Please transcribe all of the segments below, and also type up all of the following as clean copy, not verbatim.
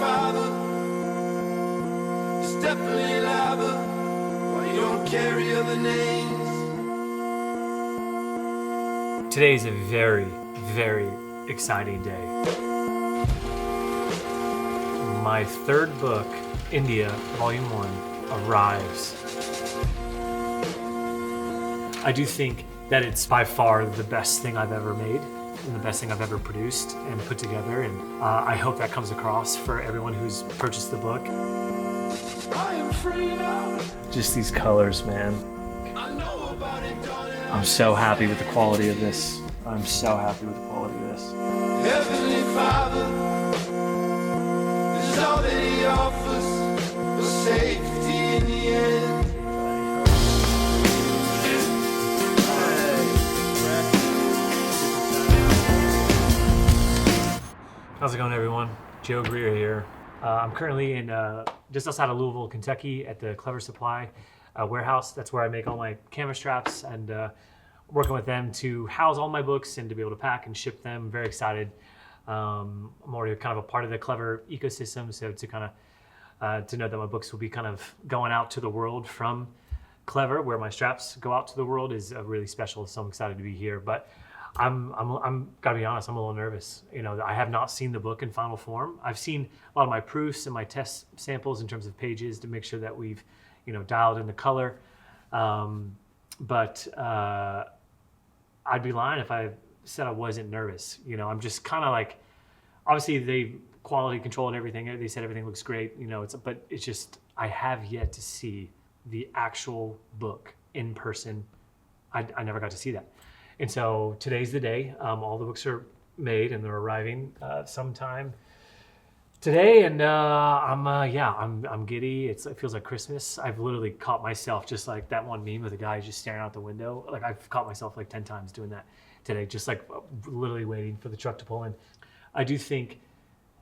Father, it's definitely lava. Why you don't carry other names? Today is a very, very exciting day. My third book, India, Volume 1, arrives. I do think that it's by far the best thing I've ever made and the best thing I've ever produced and put together, and I hope that comes across for everyone who's purchased the book. I am free now. Just these colors, man. I know about it, darling. I'm so happy with the quality of this. I'm so happy with the quality of this. Heavenly Father, this is all that He offers, for safety in the end. How's it going, everyone? Joe Greer here. I'm currently in just outside of Louisville, Kentucky, at the Clever Supply warehouse. That's where I make all my camera straps, and working with them to house all my books and to be able to pack and ship them. I'm very excited. I'm already kind of a part of the Clever ecosystem, so to kind of to know that my books will be kind of going out to the world from Clever, where my straps go out to the world, is really special. So I'm excited to be here. But I'm gotta be honest, I'm a little nervous. You know, I have not seen the book in final form. I've seen a lot of my proofs and my test samples in terms of pages to make sure that we've, you know, dialed in the color. But I'd be lying if I said I wasn't nervous. You know, I'm just kind of like, obviously they quality controlled everything. They said everything looks great. You know, but it's just, I have yet to see the actual book in person. I never got to see that. And so today's the day. All the books are made and they're arriving sometime today. And I'm giddy. It feels like Christmas. I've literally caught myself just like that one meme of the guy just staring out the window. Like I've caught myself like 10 times doing that today, just like literally waiting for the truck to pull in. I do think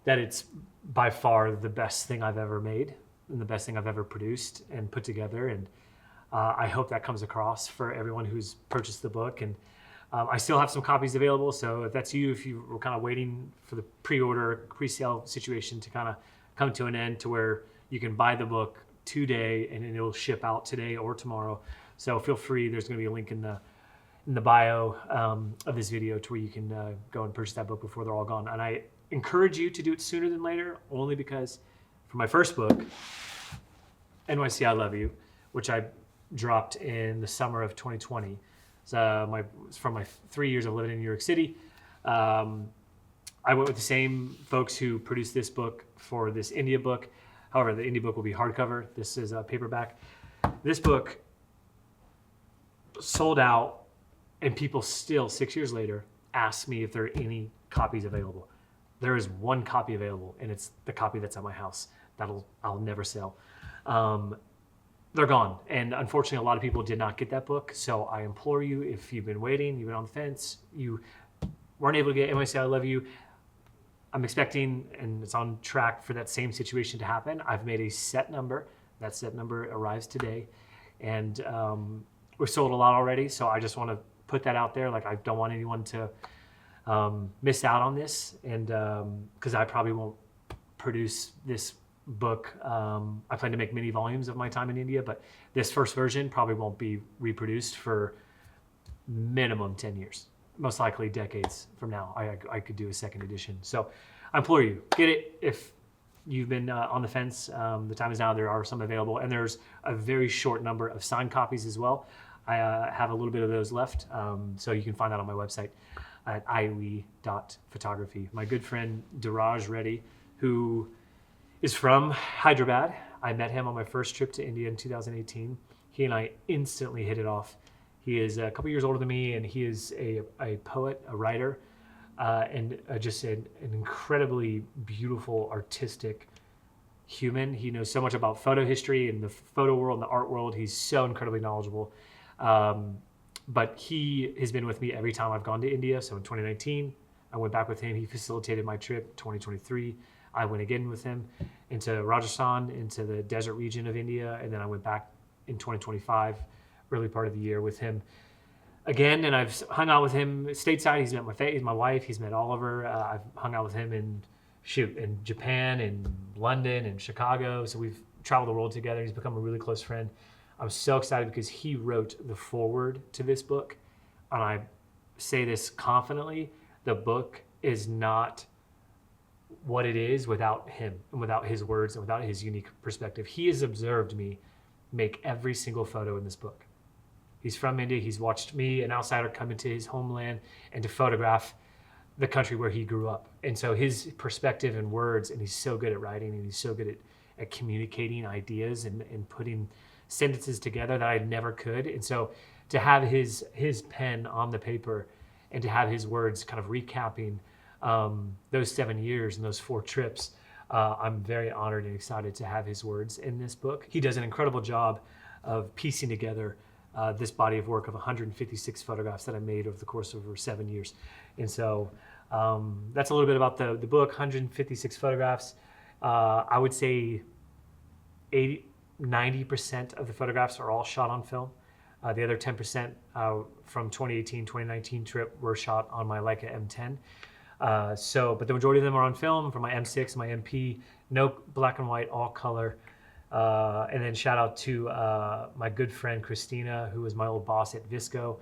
that it's by far the best thing I've ever made and the best thing I've ever produced and put together. And I hope that comes across for everyone who's purchased the book. And I still have some copies available, so if that's you, if you were kind of waiting for the pre-order, pre-sale situation to kind of come to an end to where you can buy the book today and it'll ship out today or tomorrow. So feel free, there's going to be a link in the bio of this video to where you can go and purchase that book before they're all gone. And I encourage you to do it sooner than later, only because for my first book, NYC I Love You, which I dropped in the summer of 2020, from my 3 years of living in New York City. I went with the same folks who produced this book for this India book. However, the India book will be hardcover. This is a paperback. This book sold out, and people still, 6 years later, ask me if there are any copies available. There is one copy available, and it's the copy that's at my house. I'll never sell. They're gone. And unfortunately, a lot of people did not get that book. So I implore you, if you've been waiting, you've been on the fence, you weren't able to get NYC I Love You, I'm expecting, and it's on track for that same situation to happen. I've made a set number. That set number arrives today. And we've sold a lot already. So I just want to put that out there. Like, I don't want anyone to miss out on this. And because I probably won't produce this book. I plan to make many volumes of my time in India, but this first version probably won't be reproduced for minimum 10 years, most likely decades from now. I could do a second edition. So I implore you, get it. If you've been on the fence, the time is now. There are some available, and there's a very short number of signed copies as well. I have a little bit of those left, so you can find that on my website at iwe.photography. My good friend Diraj Reddy, who is from Hyderabad. I met him on my first trip to India in 2018. He and I instantly hit it off. He is a couple years older than me, and he is a poet, a writer, and just an incredibly beautiful, artistic human. He knows so much about photo history and the photo world and the art world. He's so incredibly knowledgeable. But he has been with me every time I've gone to India. So in 2019, I went back with him. He facilitated my trip. 2023, I went again with him into Rajasthan, into the desert region of India. And then I went back in 2025, early part of the year, with him again. And I've hung out with him stateside. He's met my wife. He's met Oliver. I've hung out with him in in Japan, in London, in Chicago. So we've traveled the world together. He's become a really close friend. I'm so excited because he wrote the foreword to this book. And I say this confidently, the book is not what it is without him and without his words and without his unique perspective. He has observed me make every single photo in this book. He's from India. He's watched me, an outsider, come into his homeland and to photograph the country where he grew up. And so his perspective and words, and he's so good at writing and he's so good at communicating ideas and putting sentences together that I never could. And so to have his pen on the paper and to have his words kind of recapping those 7 years and those 4 trips, I'm very honored and excited to have his words in this book. He does an incredible job of piecing together this body of work of 156 photographs that I made over the course of over 7 years. And so that's a little bit about the book, 156 photographs. I would say 90% of the photographs are all shot on film. The other 10% from 2018, 2019 trip were shot on my Leica M10. But the majority of them are on film from my M6, my MP, no black and white, all color. And then shout out to my good friend Christina, who was my old boss at Visco.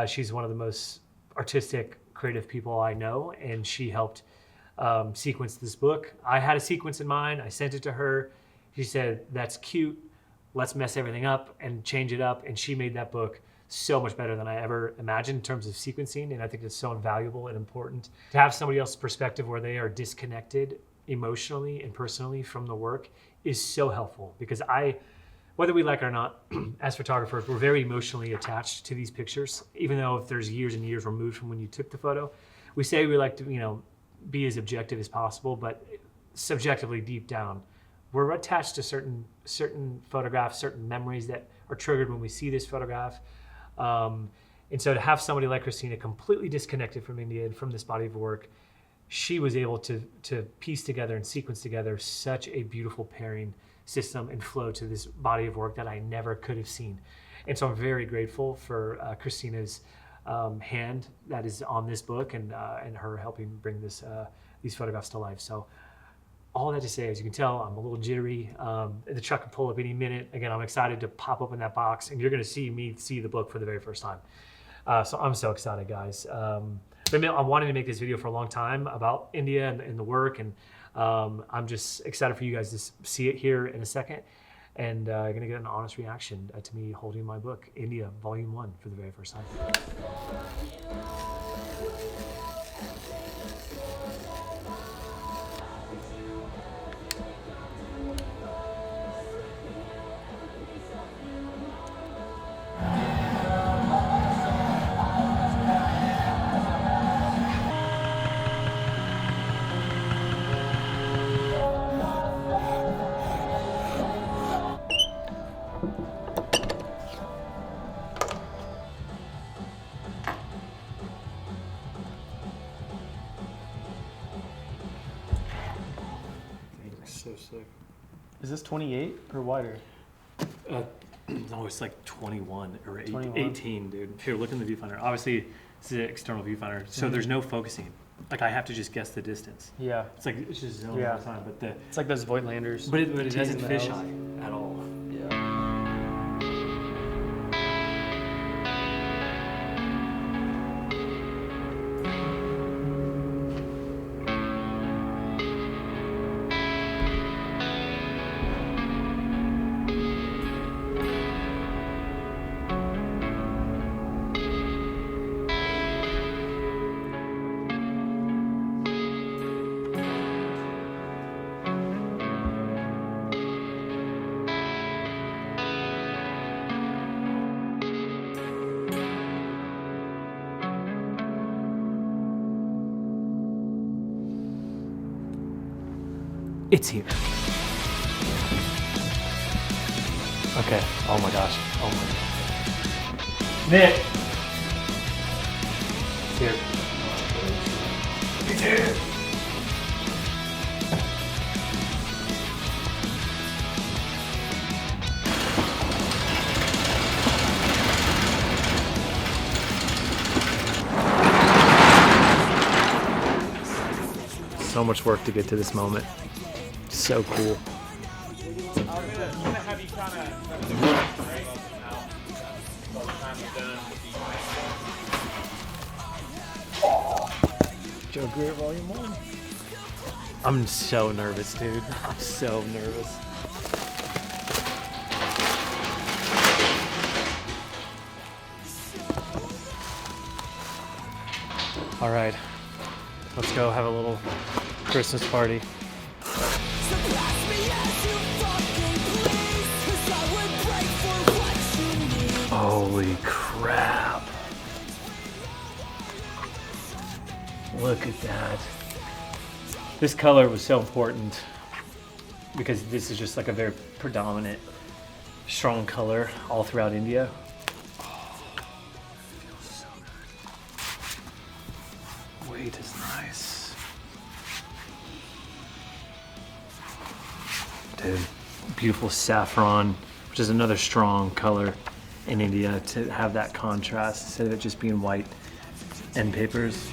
She's one of the most artistic, creative people I know, and she helped sequence this book. I had a sequence in mind. I sent it to her. She said, "That's cute. Let's mess everything up and change it up." And she made that book so much better than I ever imagined in terms of sequencing. And I think it's so invaluable and important to have somebody else's perspective where they are disconnected emotionally and personally from the work is so helpful, because whether we like it or not, as photographers, we're very emotionally attached to these pictures, even though if there's years and years removed from when you took the photo. We say we like to, be as objective as possible, but subjectively deep down, we're attached to certain photographs, certain memories that are triggered when we see this photograph. And so to have somebody like Christina completely disconnected from India and from this body of work, she was able to piece together and sequence together such a beautiful pairing system and flow to this body of work that I never could have seen. And so I'm very grateful for Christina's hand that is on this book and her helping bring these photographs to life. So all that to say, as you can tell, I'm a little jittery. The truck can pull up any minute. Again, I'm excited to pop open that box and you're gonna see me see the book for the very first time. So I'm so excited, guys. I wanted to make this video for a long time about India and the work, and I'm just excited for you guys to see it here in a second, and you're gonna get an honest reaction to me holding my book, India, Volume 1, for the very first time. So sick. Is this 28 or wider? No, it's like 21 or 21? 18, dude. Here, look in the viewfinder. Obviously, this is an external viewfinder, so there's no focusing. Like, I have to just guess the distance. Yeah. It's just zone all the time. But it's like those Voigtlanders. But it doesn't fisheye at all. Yeah. It's here. Okay. Oh my gosh. Oh my gosh. Nick! It's here. It's here! So much work to get to this moment. So cool. I'm gonna have you kind of Joe Greer Volume 1. I'm so nervous, dude. I'm so nervous. All right, let's go have a little Christmas party. Holy crap. Look at that. This color was so important because this is just like a very predominant, strong color all throughout India. Oh, it feels so good. Weight is nice. Dude, beautiful saffron, which is another strong color in India, to have that contrast instead of it just being white end papers.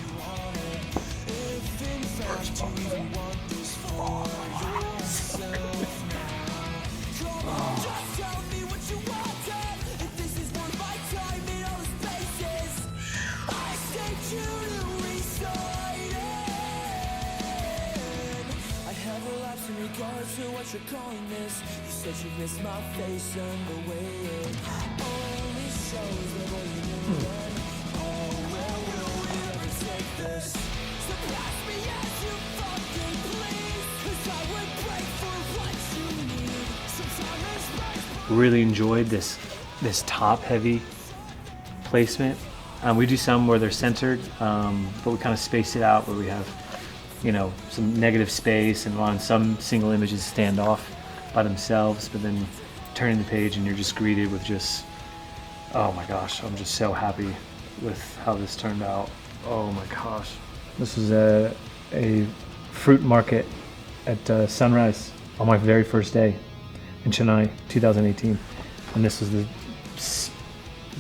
Really enjoyed this top heavy placement. We do some where they're centered, but we kind of space it out where we have, some negative space, and on some single images stand off by themselves, but then turning the page and you're just greeted with just, oh my gosh, I'm just so happy with how this turned out. Oh my gosh. This was a fruit market at sunrise on my very first day in Chennai, 2018. And this was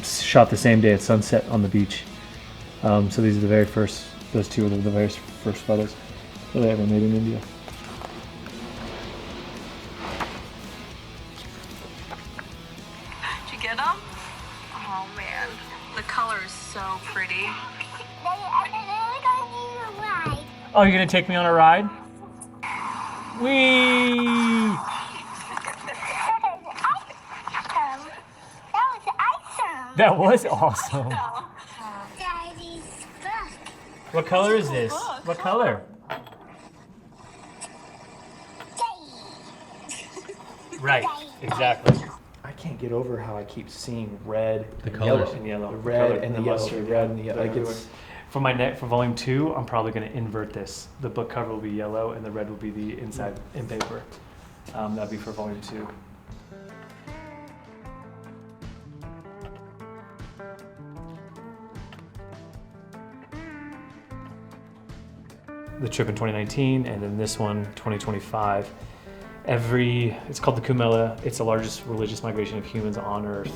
shot the same day at sunset on the beach. So these are those two are the very first photos that I ever made in India. Did you get them? Oh man, the color is so pretty. Oh, you're gonna take me on a ride? Whee! That was awesome. Daddy's book. What color is this? What color? Right, exactly. I can't get over how I keep seeing red, The and colors. yellow. And yellow. The red Color, and the the yellow, mustard, the red yeah. and the yellow. Like it's For volume 2, I'm probably going to invert this. The book cover will be yellow and the red will be the inside in paper. That'd be for volume 2. The trip in 2019, and then this one, 2025. It's called the Kumbh Mela. It's the largest religious migration of humans on Earth.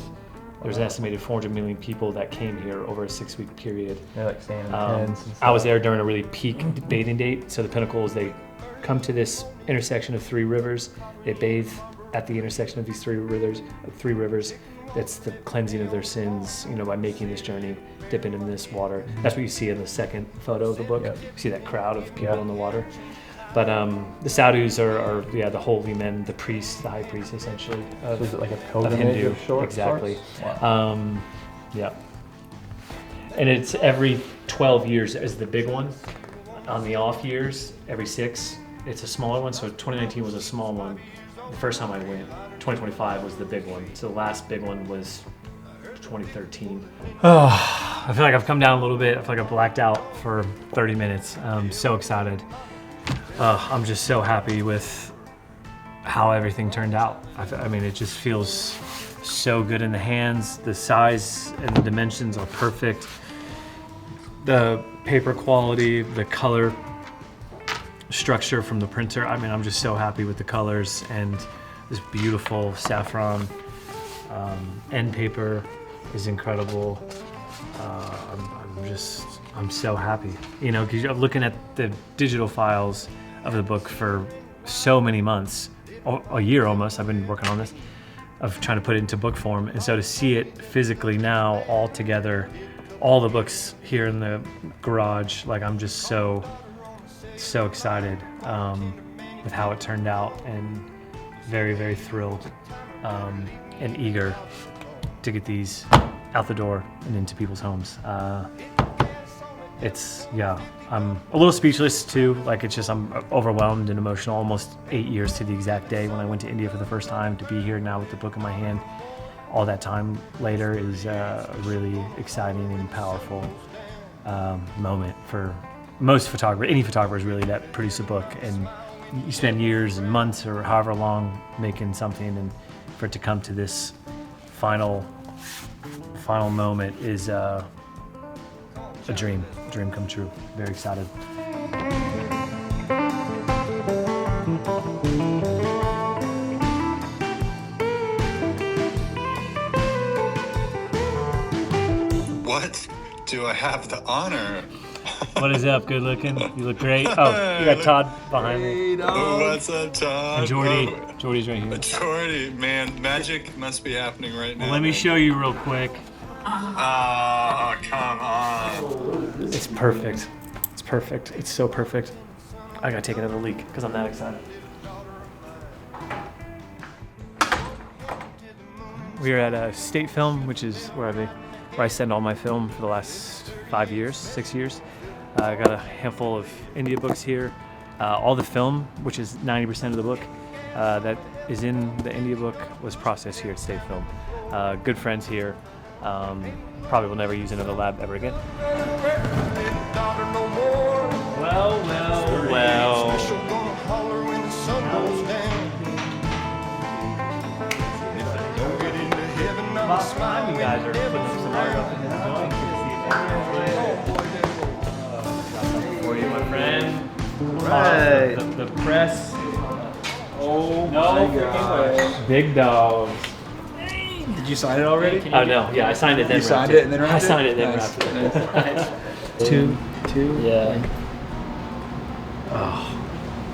There's an estimated 400 million people that came here over a 6-week period. they're like sand pens and I was stuff. there during a really peak bathing date. So the pinnacle is they come to this intersection of 3 rivers. They bathe at the intersection of these 3 rivers. That's the cleansing of their sins, by making this journey, dipping in this water. That's what you see in the second photo of the book. Yep. You see that crowd of people Yep. in the water. But the sadhus are the holy men, the priests, the high priest essentially. So is it like a Of pilgrimage Hindu, of sorts? exactly. Wow. Yeah. And it's every 12 years is the big one. On the off years, every 6, it's a smaller one. So 2019 was a small one. The first time I went, 2025 was the big one. So the last big one was 2013. Oh, I feel like I've come down a little bit. I feel like I've blacked out for 30 minutes. I'm so excited. I'm just so happy with how everything turned out. I mean, it just feels so good in the hands. The size and the dimensions are perfect. The paper quality, the color structure from the printer. I mean, I'm just so happy with the colors and this beautiful saffron end paper is incredible. I'm so happy, because I'm looking at the digital files of the book for so many months, a year almost. I've been working on this, of trying to put it into book form. And so to see it physically now all together, all the books here in the garage, like I'm just so excited with how it turned out, and very, very thrilled and eager to get these out the door and into people's homes. I'm a little speechless too. Like I'm overwhelmed and emotional. Almost 8 years to the exact day when I went to India for the first time. To be here now with the book in my hand, all that time later, is a really exciting and powerful moment for most photographers, any photographers really, that produce a book and you spend years and months or however long making something, and for it to come to this final moment is a dream come true. Very excited. What do I have the honor? What is up? Good looking. You look great. Oh, you got Todd behind me. Oh, what's up, Todd? And Jordy. Jordy's right here. Jordy, man, magic must be happening right now. Well, let me show you real quick. Oh, come on. It's perfect. It's perfect. It's so perfect. I gotta take another leak because I'm that excited. We are at State Film, which is where I send all my film for the last 6 years. I got a handful of India books here. All the film, which is 90% of the book, that is in the India book, was processed here at State Film. Good friends here. Probably will never use another lab ever again. Well. Last time you guys are putting up some art up for you, my friend. Right. The press. Oh No my freaking gosh. way. Big dogs. Did you sign it already? Oh no, yeah, I signed it then. You signed it and then I wrapped it? signed it then Nice. wrapped it. Two. Yeah. Oh,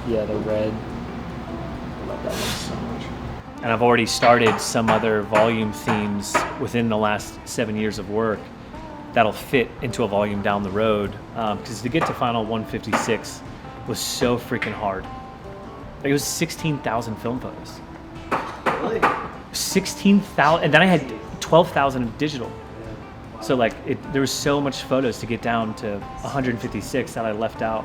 yeah, the red. I love that one so much. And I've already started some other volume themes within the last 7 years of work that'll fit into a volume down the road. Because to get to final 156 was so freaking hard. Like, it was 16,000 film photos. Really? 16,000, and then I had 12,000 of digital. So like, there was so much photos to get down to 156 that I left out.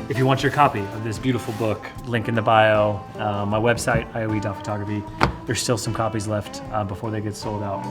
If you want your copy of this beautiful book, link in the bio, my website, ioe.photography. There's still some copies left before they get sold out.